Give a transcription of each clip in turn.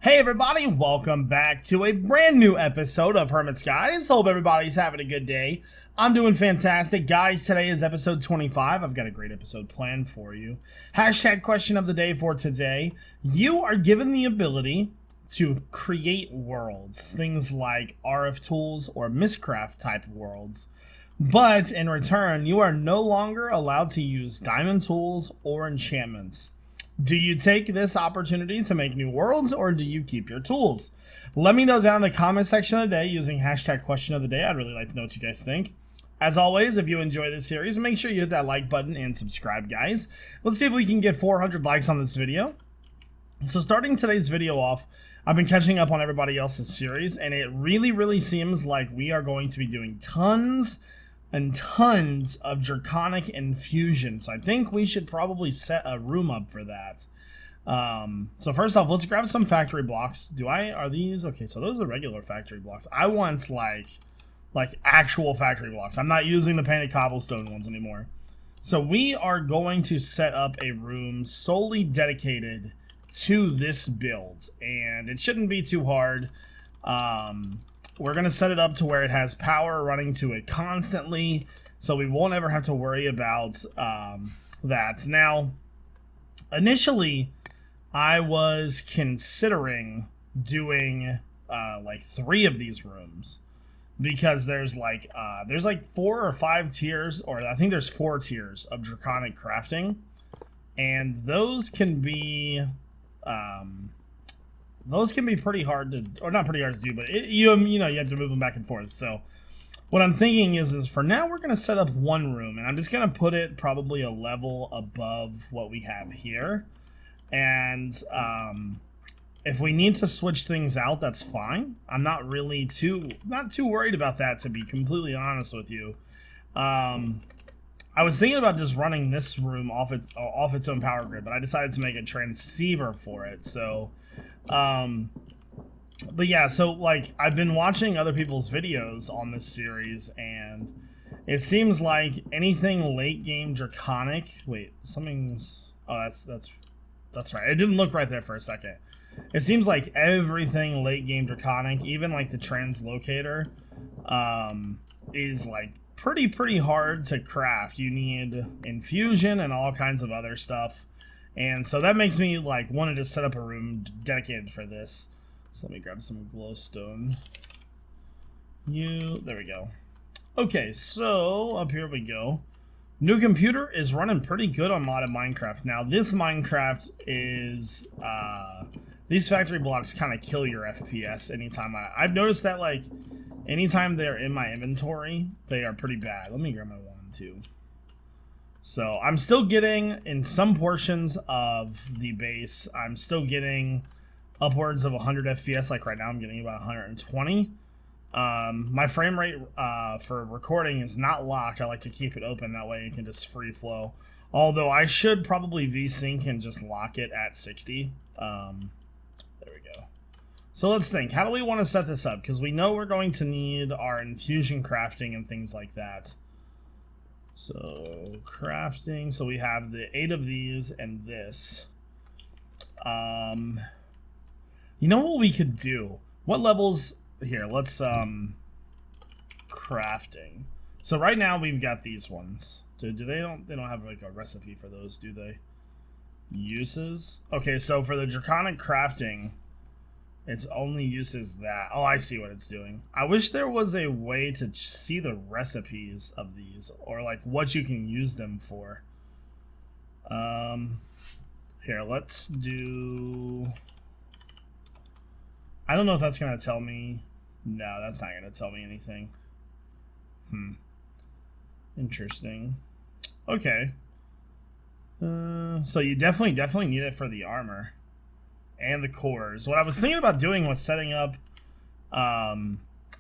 Hey everybody, welcome back to a brand new episode of Hermit Skies. Hope everybody's having a good day. I'm doing fantastic. Guys, today is episode 25. I've got a great episode planned for you. Hashtag question of the day for today. You are given the ability to create worlds, things like RF tools or Miscraft type worlds. But in return, you are no longer allowed to use diamond tools or enchantments. Do you take this opportunity to make new worlds, or do you keep your tools? Let me know down in the comment section of the day using hashtag question of the day. I'd really like to know what you guys think. As always, if you enjoy this series, make sure you hit that like button and subscribe, guys. Let's see if we can get 400 likes on this video. So starting today's video off, I've been catching up on everybody else's series, and it really seems like we are going to be doing tons and tons of Draconic Infusion. So I think we should probably set a room up for that. So first off, let's grab some factory blocks. Are these, okay, so those are regular factory blocks. I want like actual factory blocks. I'm not using the painted cobblestone ones anymore. So we are going to set up a room solely dedicated to this build, and it shouldn't be too hard. We're going to set it up to where it has power running to it constantly, so we won't ever have to worry about that. Now, initially, I was considering doing like 3 of these rooms, because there's like 4 or 5 tiers, or I think there's 4 tiers of Draconic crafting, and those can be pretty hard to, or not pretty hard to do, but you have to move them back and forth. So what I'm thinking is for now we're going to set up one room, and I'm just going to put it probably a level above what we have here. And if we need to switch things out, that's fine. I'm not too worried about that, to be completely honest with you. I was thinking about just running this room off its own power grid, but I decided to make a transceiver for it. So but yeah, so like I've been watching other people's videos on this series, and it seems like anything late game Draconic, wait, something's, oh, that's right. It didn't look right there for a second. It seems like everything late game Draconic, even like the translocator, is like pretty hard to craft. You need infusion and all kinds of other stuff. And so that makes me like wanted to set up a room dedicated for this. So let me grab some glowstone. There we go. Okay, so up here we go. New computer is running pretty good on modded Minecraft. Now this Minecraft is these factory blocks kind of kill your FPS anytime. I've noticed that like anytime they're in my inventory, they are pretty bad. Let me grab my wand too. So I'm still getting, in some portions of the base, I'm still getting upwards of 100 FPS. Like right now I'm getting about 120. My frame rate for recording is not locked. I like to keep it open, that way it can just free flow. Although I should probably VSync and just lock it at 60. There we go. So let's think, how do we want to set this up? Because we know we're going to need our infusion crafting and things like that. So crafting, so we have the 8 of these and this. You know what we could do? What levels here? Let's crafting. So right now we've got these ones. They don't have like a recipe for those, do they? Uses. Okay, so for the Draconic crafting, it's only uses that. Oh, I see what it's doing. I wish there was a way to see the recipes of these, or like what you can use them for. Here, let's do... I don't know if that's going to tell me... No, that's not going to tell me anything. Interesting. Okay. So you definitely need it for the armor. And the cores. What I was thinking about doing was setting up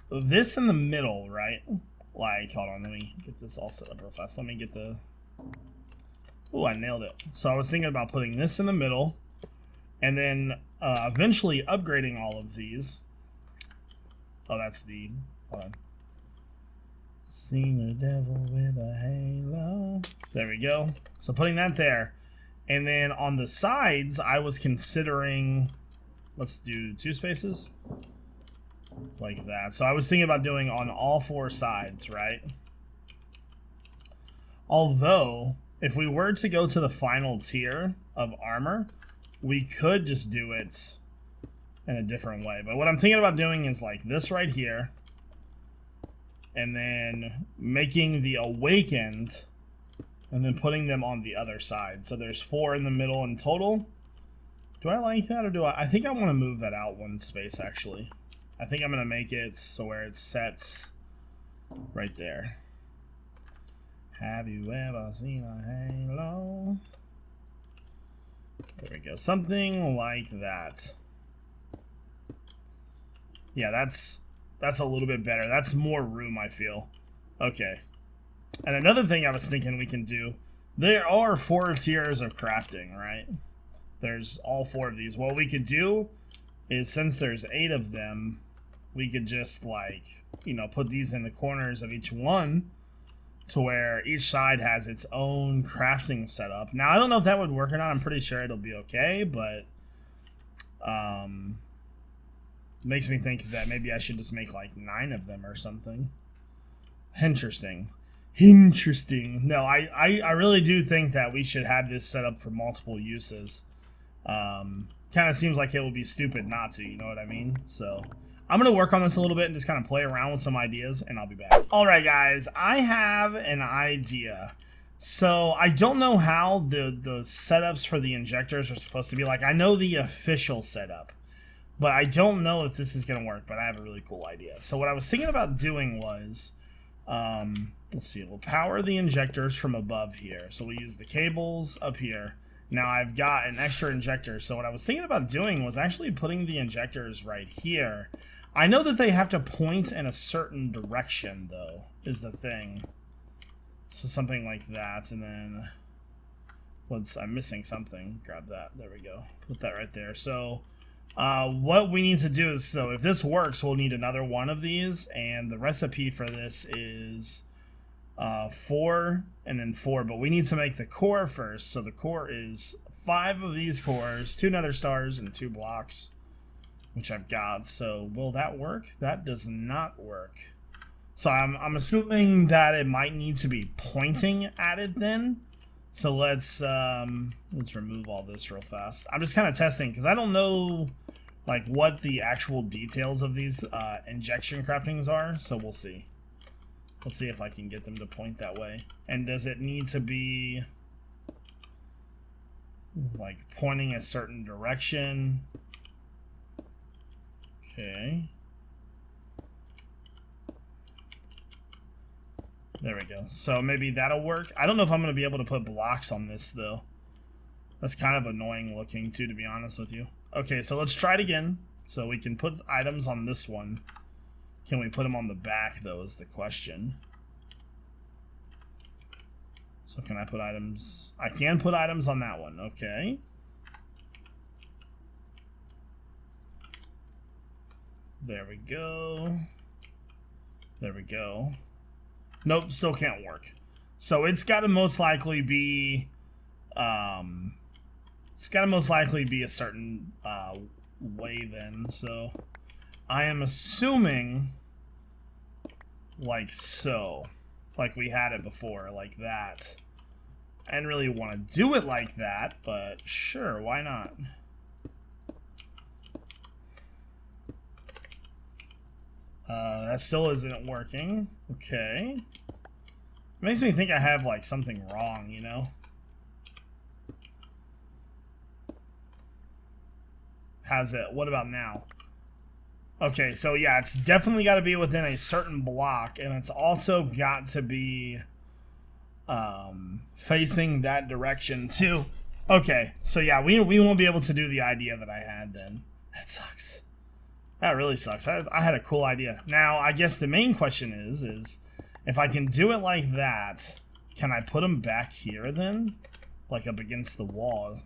this in the middle, right? Like, hold on, let me get this all set up real fast. Let me get the... Oh, I nailed it. So I was thinking about putting this in the middle, and then eventually upgrading all of these. Oh, that's the... Hold on. Seen the devil with a halo. There we go. So putting that there. And then on the sides, I was considering let's do 2 spaces. Like that. So I was thinking about doing on all 4 sides, right? Although, if we were to go to the final tier of armor, we could just do it in a different way. But what I'm thinking about doing is like this right here, and then making the awakened, and then putting them on the other side. So there's 4 in the middle in total. Do I like that, or do I think I want to move that out 1 space, actually. I think I'm going to make it so where it sets right there. Have you ever seen a halo? There we go. Something like that. Yeah, that's a little bit better. That's more room, I feel. Okay. And another thing I was thinking we can do, there are 4 tiers of crafting, right? There's all 4 of these. What we could do is, since there's 8 of them, we could just, like, you know, put these in the corners of each one to where each side has its own crafting setup. Now, I don't know if that would work or not. I'm pretty sure it'll be okay, but makes me think that maybe I should just make like 9 of them or something. Interesting. No, I really do think that we should have this set up for multiple uses. Kind of seems like it would be stupid not to, you know what I mean? So I'm going to work on this a little bit and just kind of play around with some ideas, and I'll be back. All right, guys, I have an idea. So I don't know how the setups for the injectors are supposed to be. Like, I know the official setup, but I don't know if this is going to work, but I have a really cool idea. So what I was thinking about doing was, let's see, we'll power the injectors from above here. So we use the cables up here. Now I've got an extra injector. So what I was thinking about doing was actually putting the injectors right here. I know that they have to point in a certain direction, though, is the thing. So something like that, and then I'm missing something. Grab that. There we go. Put that right there. So what we need to do is, so if this works, we'll need another one of these, and the recipe for this is 4 and then 4, but we need to make the core first. So the core is 5 of these cores, 2 nether stars, and 2 blocks, which I've got. So will that work? That does not work. So I'm assuming that it might need to be pointing at it then. So let's remove all this real fast. I'm just kind of testing because I don't know like what the actual details of these injection craftings are. So we'll see. Let's see if I can get them to point that way. And does it need to be like pointing a certain direction? Okay. There we go. So maybe that'll work. I don't know if I'm going to be able to put blocks on this, though. That's kind of annoying looking, too, to be honest with you. Okay, so let's try it again. So we can put items on this one. Can we put them on the back, though, is the question. So can I put items? I can put items on that one. Okay. There we go. There we go. Nope, still can't work. So it's got to most likely be, a certain way then. So I am assuming like so, like we had it before, like that. I didn't really want to do it like that, but sure, why not? That still isn't working. Okay. Makes me think I have like something wrong, you know? How's it? What about now? Okay, so yeah, it's definitely got to be within a certain block, and it's also got to be facing that direction too. Okay, so yeah, we won't be able to do the idea that I had then. That sucks. That really sucks. I had a cool idea. Now, I guess the main question is if I can do it like that, can I put them back here then? Like up against the wall.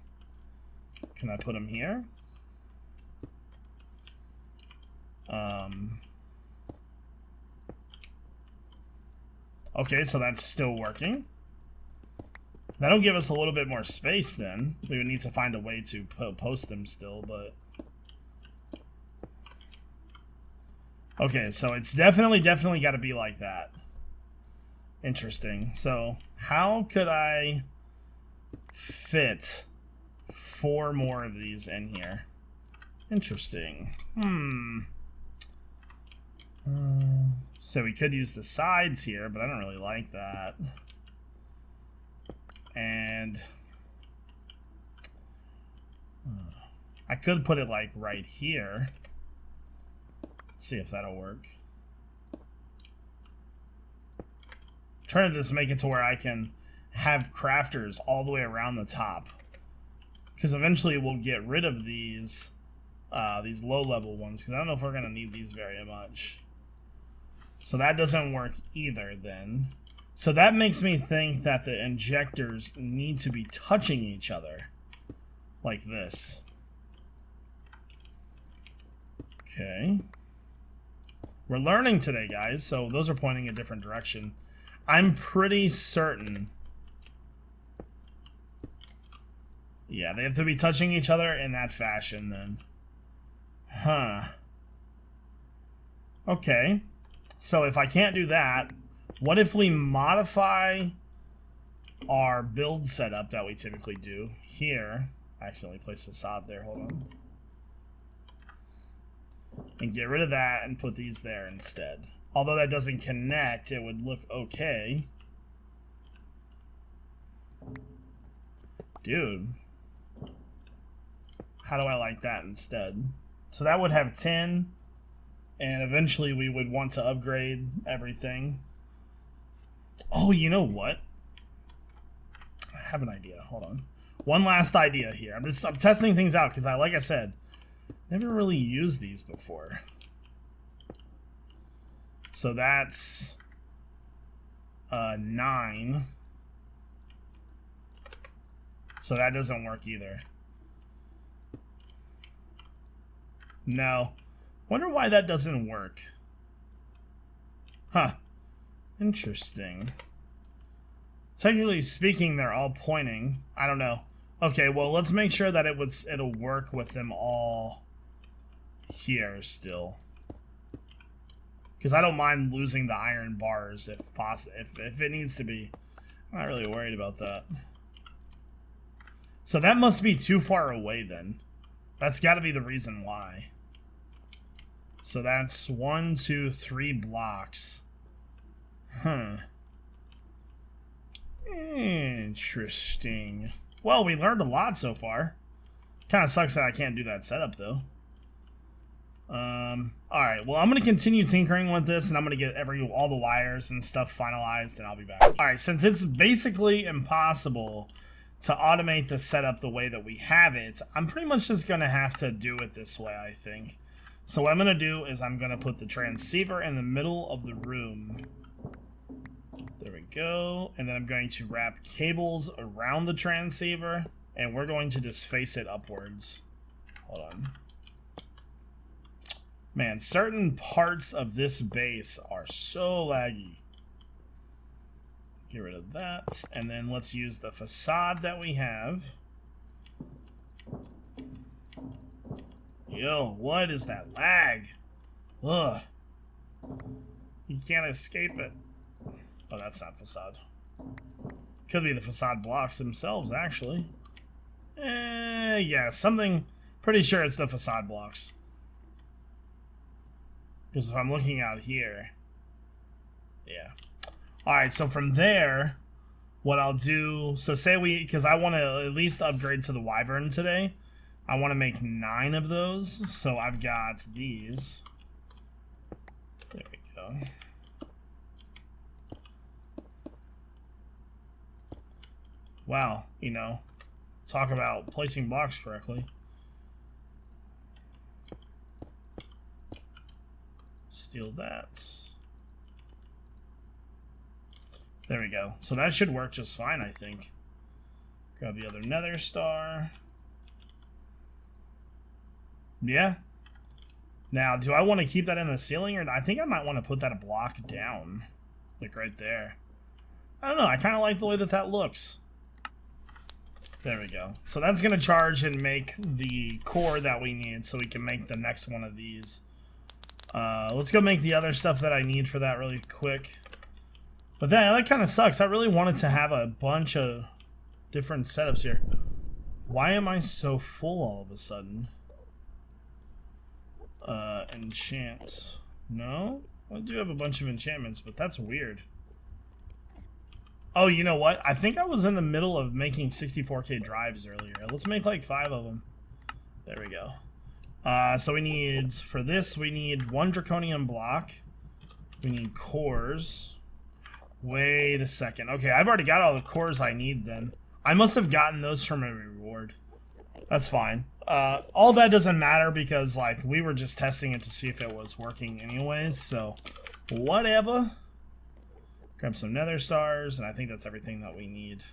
Can I put them here? Okay, so that's still working. That'll give us a little bit more space then. We would need to find a way to post them still, but Okay, so it's definitely got to be like that. Interesting. So how could I fit 4 more of these in here? Interesting. So we could use the sides here, but I don't really like that. And I could put it like right here. See if that'll work. Trying to just make it to where I can have crafters all the way around the top. Because eventually we'll get rid of these low-level ones, because I don't know if we're going to need these very much. So that doesn't work either then. So that makes me think that the injectors need to be touching each other. Like this. Okay. We're learning today, guys, so those are pointing a different direction. I'm pretty certain. Yeah, they have to be touching each other in that fashion then. Huh. Okay. So if I can't do that, what if we modify our build setup that we typically do here? I accidentally placed facade there, hold on. And get rid of that and put these there instead. Although that doesn't connect, it would look okay. Dude. How do I like that instead? So that would have 10. And eventually we would want to upgrade everything. Oh, you know what? I have an idea. Hold on. One last idea here. I'm testing things out because like I said, never really used these before. So that's 9. So that doesn't work either. No. Wonder why that doesn't work. Huh. Interesting. Technically speaking, they're all pointing. I don't know. Okay, well, let's make sure that it'll work with them all here still. Because I don't mind losing the iron bars if it needs to be. I'm not really worried about that. So that must be too far away then. That's got to be the reason why. So that's 1, 2, 3 blocks. Huh. Interesting. Well, we learned a lot so far. Kind of sucks that I can't do that setup though. Alright, well, I'm going to continue tinkering with this, and I'm going to get all the wires and stuff finalized, and I'll be back. Alright, since it's basically impossible to automate the setup the way that we have it, I'm pretty much just going to have to do it this way, I think. So what I'm going to do is I'm going to put the transceiver in the middle of the room. There we go. And then I'm going to wrap cables around the transceiver, and we're going to just face it upwards. Hold on. Man, certain parts of this base are so laggy. Get rid of that. And then let's use the facade that we have. Yo, what is that lag? Ugh. You can't escape it. Oh, that's not facade. Could be the facade blocks themselves, actually. Yeah, something... Pretty sure it's the facade blocks. Because if I'm looking out here... Yeah. Alright, so from there, what I'll do... So say because I want to at least upgrade to the Wyvern today. I want to make 9 of those. So I've got these. There we go. Wow, you know, talk about placing blocks correctly. Steal that. There we go. So that should work just fine, I think. Grab the other nether star. Yeah. Now, do I want to keep that in the ceiling, or I think I might want to put that a block down. Like right there. I don't know, I kind of like the way that looks. There we go. So that's going to charge and make the core that we need so we can make the next one of these Let's go make the other stuff that I need for that really quick. But that kind of sucks. I really wanted to have a bunch of different setups here. Why am I so full all of a sudden? Enchants. No? I do have a bunch of enchantments, but that's weird. Oh, you know what? I think I was in the middle of making 64k drives earlier. Let's make like 5 of them. There we go. So we need, for this, we need 1 draconium block. We need cores. Wait a second. Okay, I've already got all the cores I need then. I must have gotten those from a reward. That's fine. All that doesn't matter because, like, we were just testing it to see if it was working anyways, so whatever. Grab some nether stars, and I think that's everything that we need.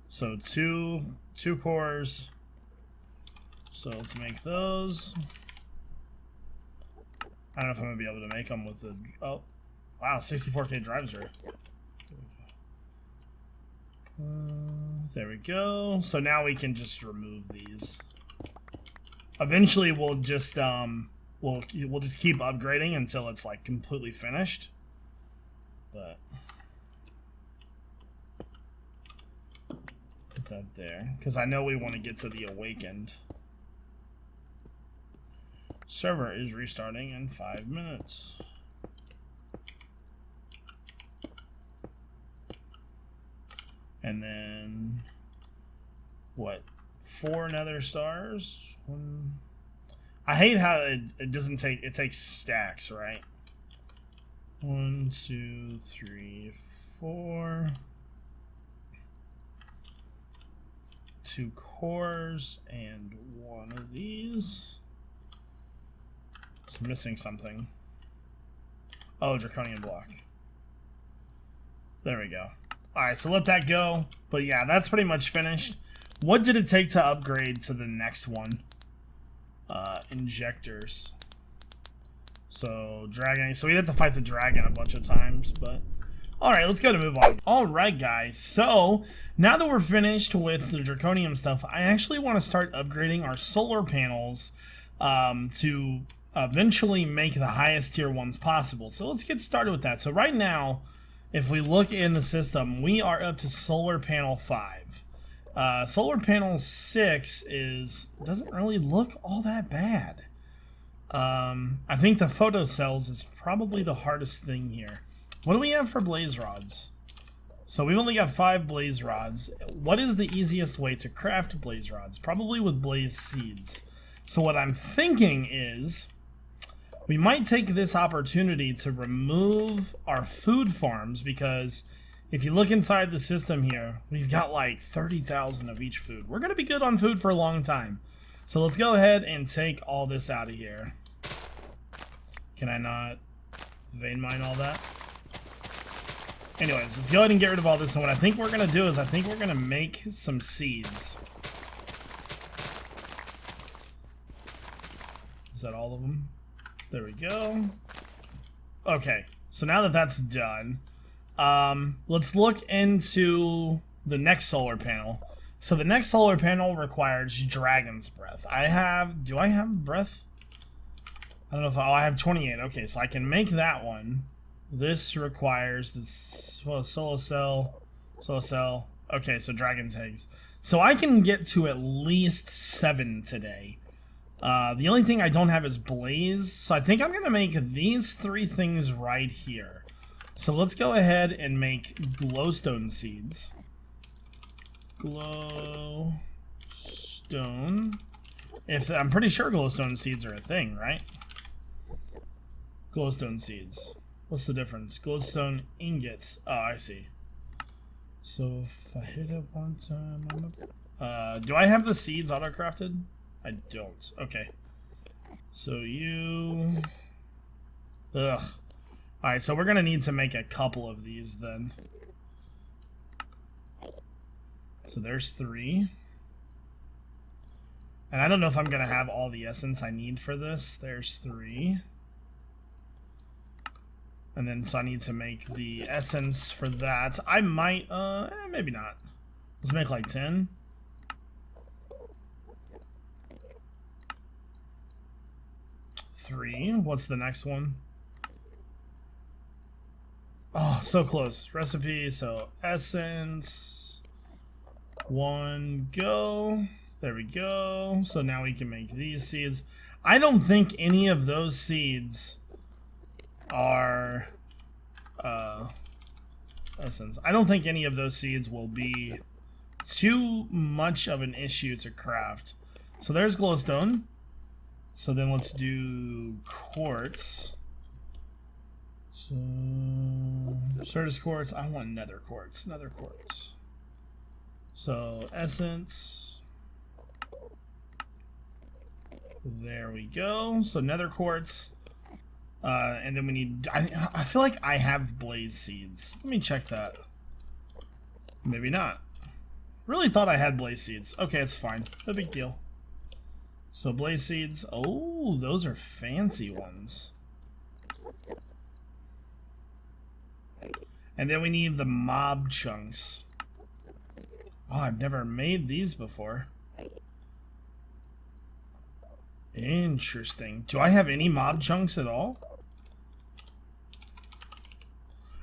So two cores. So let's make those. I don't know if I'm gonna be able to make them with the. Oh, wow! 64k drives are. There we go. So now we can just remove these. Eventually, we'll just we'll just keep upgrading until it's like completely finished. But put that there because I know we want to get to the awakened. Server is restarting in 5 minutes. And then what? 4 nether stars. I hate how it doesn't take. It takes stacks, right? 1, 2, 3, 4. 2 cores and 1 of these. It's missing something. Oh, draconian block. There we go. Alright, so let that go. But yeah, that's pretty much finished. What did it take to upgrade to the next one? Injectors. So, dragon. So we had to fight the dragon a bunch of times, but... Alright, let's go to move on. Alright, guys. So, now that we're finished with the draconium stuff, I actually want to start upgrading our solar panels to eventually make the highest tier ones possible. So let's get started with that. So right now, if we look in the system, we are up to solar panel 5. Solar panel 6 doesn't really look all that bad. I think the photocells is probably the hardest thing here. What do we have for blaze rods? So we've only got 5 blaze rods. What is the easiest way to craft blaze rods? Probably with blaze seeds. So what I'm thinking is we might take this opportunity to remove our food farms, because if you look inside the system here, we've got like 30,000 of each food. We're going to be good on food for a long time. So let's go ahead and take all this out of here. Can I not vein mine all that? Anyways, let's go ahead and get rid of all this. And what I think we're going to do is I think we're going to make some seeds. Is that all of them? There we go. Okay, so now that that's done, let's look into the next solar panel. So the next solar panel requires dragon's breath. Do I have breath? I don't know if I have 28. Okay, so I can make that one. This requires this solar cell. Okay, so dragon's eggs. So I can get to at least 7 today. The only thing I don't have is blaze, so I think I'm going to make these 3 things right here. So let's go ahead and make glowstone seeds. Glowstone. I'm pretty sure glowstone seeds are a thing, right? Glowstone seeds. What's the difference? Glowstone ingots. Oh, I see. So if I hit it one time... do I have the seeds auto-crafted? I don't. Okay. So you... Ugh. Alright, so we're going to need to make a couple of these then. So there's 3. And I don't know if I'm going to have all the essence I need for this. There's 3. And then so I need to make the essence for that. I might, maybe not. Let's make like 10. 3. What's the next one? Oh, so close. Recipe, so essence. 1, go. There we go. So now we can make these seeds. I don't think any of those seeds are essence. I don't think any of those seeds will be too much of an issue to craft. So there's glowstone. So then let's do quartz. So Certus quartz. I want nether quartz. Nether quartz. So essence. There we go. So nether quartz. And then we need... I feel like I have blaze seeds. Let me check that. Maybe not. Really thought I had blaze seeds. Okay, it's fine. No big deal. So blaze seeds. Oh, those are fancy ones. And then we need the mob chunks. Oh, I've never made these before. Interesting. Do I have any mob chunks at all?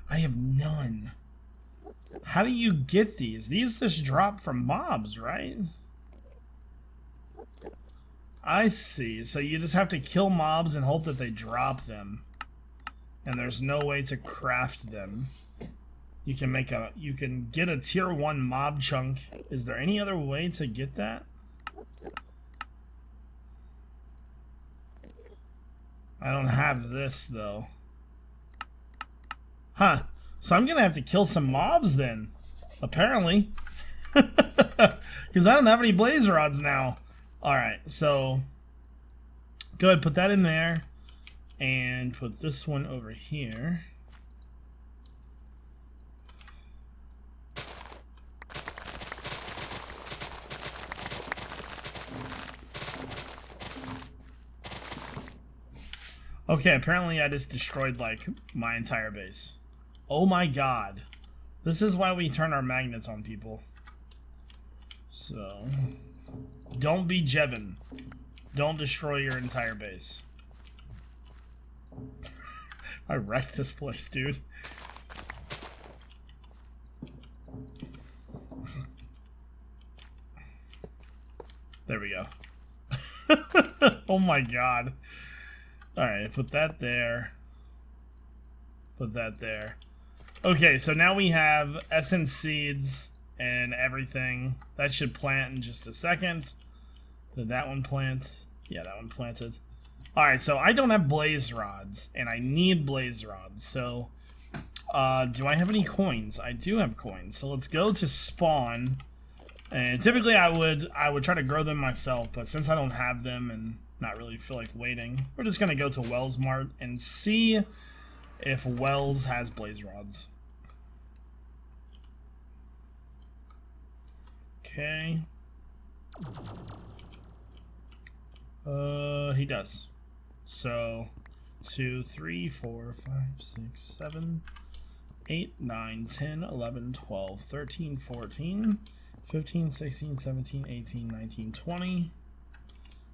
I have none. How do you get these? These just drop from mobs, right? I see. So you just have to kill mobs and hope that they drop them. And there's no way to craft them. You can get a tier 1 mob chunk. Is there any other way to get that? I don't have this though. Huh. So I'm gonna have to kill some mobs then. Apparently. Because I don't have any blaze rods now. Alright, so go ahead, put that in there. And put this one over here. Okay, apparently I just destroyed, like, my entire base. Oh my god. This is why we turn our magnets on people. So, don't be Jevin. Don't destroy your entire base. I wrecked this place, dude. There we go. Oh my god. Alright, put that there. Put that there. Okay, so now we have essence seeds and everything. That should plant in just a second. Did that one plant? Yeah, that one planted. Alright, so I don't have blaze rods, and I need blaze rods. So, do I have any coins? I do have coins. So let's go to spawn. And typically I would try to grow them myself, but since I don't have them and not really feel like waiting, we're just gonna go to Wells Mart and see if Wells has blaze rods. Okay. He does. So 2, 3, 4, 5, 6, 7, 8, 9, 10, 11, 12, 13, 14, 15, 16, 17, 18, 19, 20,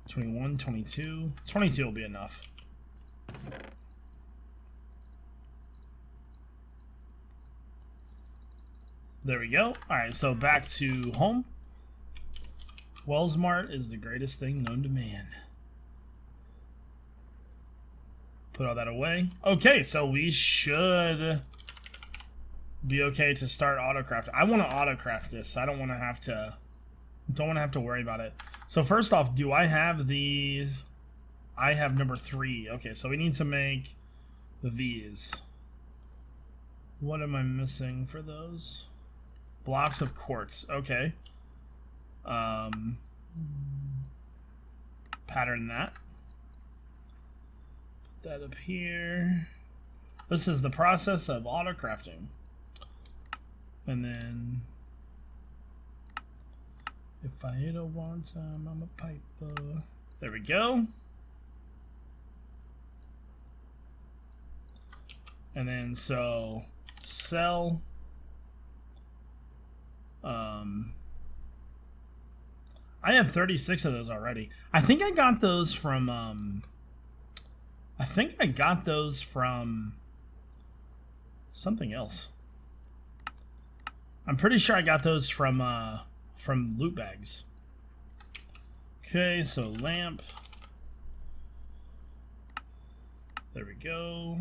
21, 22. 22 will be enough. There we go. Alright, so back to home. Wells Mart is the greatest thing known to man. Put all that away. Okay, so we should be okay to start autocraft. I want to autocraft this. I don't want to have to worry about it. So first off, do I have these? I have number 3. Okay, so we need to make these. What am I missing for those? Blocks of quartz. Okay. Pattern that. Put that up here. This is the process of autocrafting. And then if I hit a one time, I'm a piper. There we go. And then so sell. I have 36 of those already. I think I got those from I think I got those from something else. I'm pretty sure I got those from loot bags. Okay, so lamp. There we go.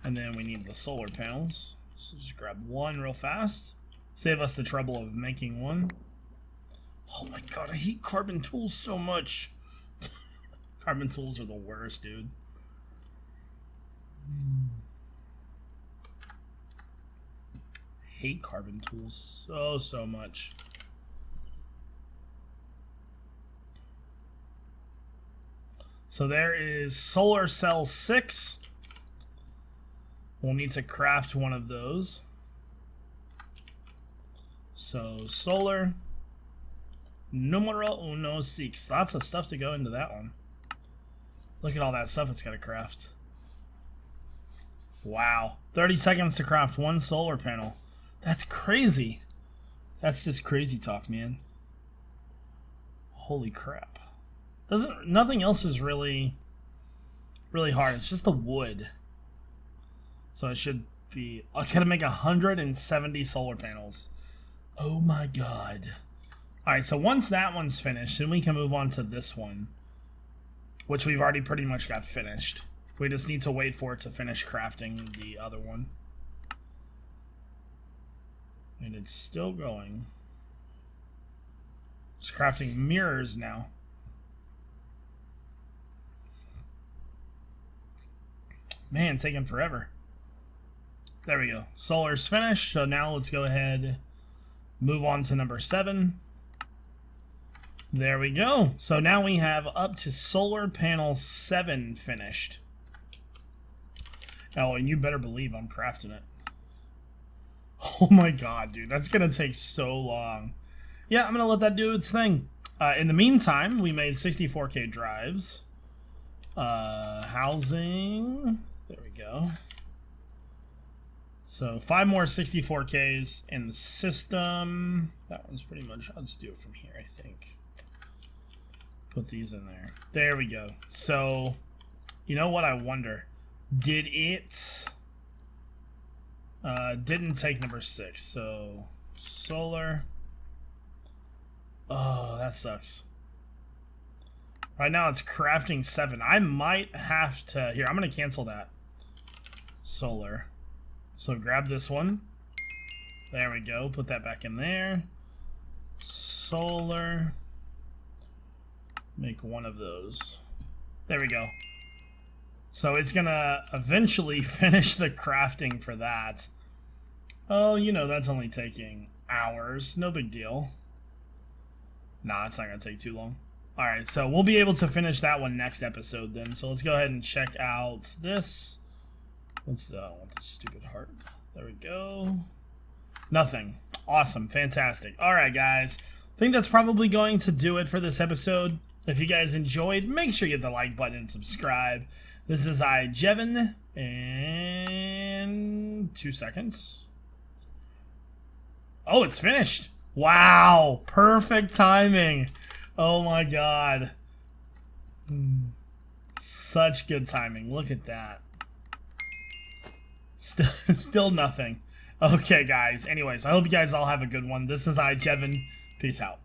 And then we need the solar panels. So just grab one real fast. Save us the trouble of making one. Oh my god, I hate carbon tools so much. Carbon tools are the worst, dude. Hate carbon tools so much. So there is solar cell 6. We'll need to craft one of those. So solar numero uno six. Lots of stuff to go into that one. Look at all that stuff it's got to craft. Wow. 30 seconds to craft one solar panel. That's crazy. That's just crazy talk, man. Holy crap. Nothing else is really hard. It's just the wood. So it should be... Oh, it's going to make 170 solar panels. Oh my god. Alright, so once that one's finished, then we can move on to this one, which we've already pretty much got finished. We just need to wait for it to finish crafting the other one. And it's still going. It's crafting mirrors now. Man, taking forever. There we go. Solar's finished, so now let's go ahead, move on to number 7. There we go. So now we have up to solar panel 7 finished. Oh, and you better believe I'm crafting it. Oh my god, dude. That's going to take so long. Yeah, I'm going to let that do its thing. In the meantime, we made 64K drives. Housing. There we go. So 5 more 64Ks in the system. That one's pretty much... I'll just do it from here, I think. Put these in there. There we go. So, you know what I wonder? Did it... didn't take number 6. So, solar. Oh, that sucks. Right now it's crafting 7. I might have to... Here, I'm going to cancel that. Solar. So grab this one. There we go. Put that back in there. Solar. Make one of those. There we go. So it's going to eventually finish the crafting for that. Oh, you know, that's only taking hours. No big deal. Nah, it's not going to take too long. Alright, so we'll be able to finish that one next episode then. So let's go ahead and check out this. What's the... I want the stupid heart. There we go. Nothing. Awesome. Fantastic. Alright, guys. I think that's probably going to do it for this episode. If you guys enjoyed, make sure you hit the like button and subscribe. This is iJevin, and 2 seconds. Oh, it's finished. Wow. Perfect timing. Oh my god. Such good timing. Look at that. Still nothing. Okay, guys. Anyways, I hope you guys all have a good one. This is iJevin. Peace out.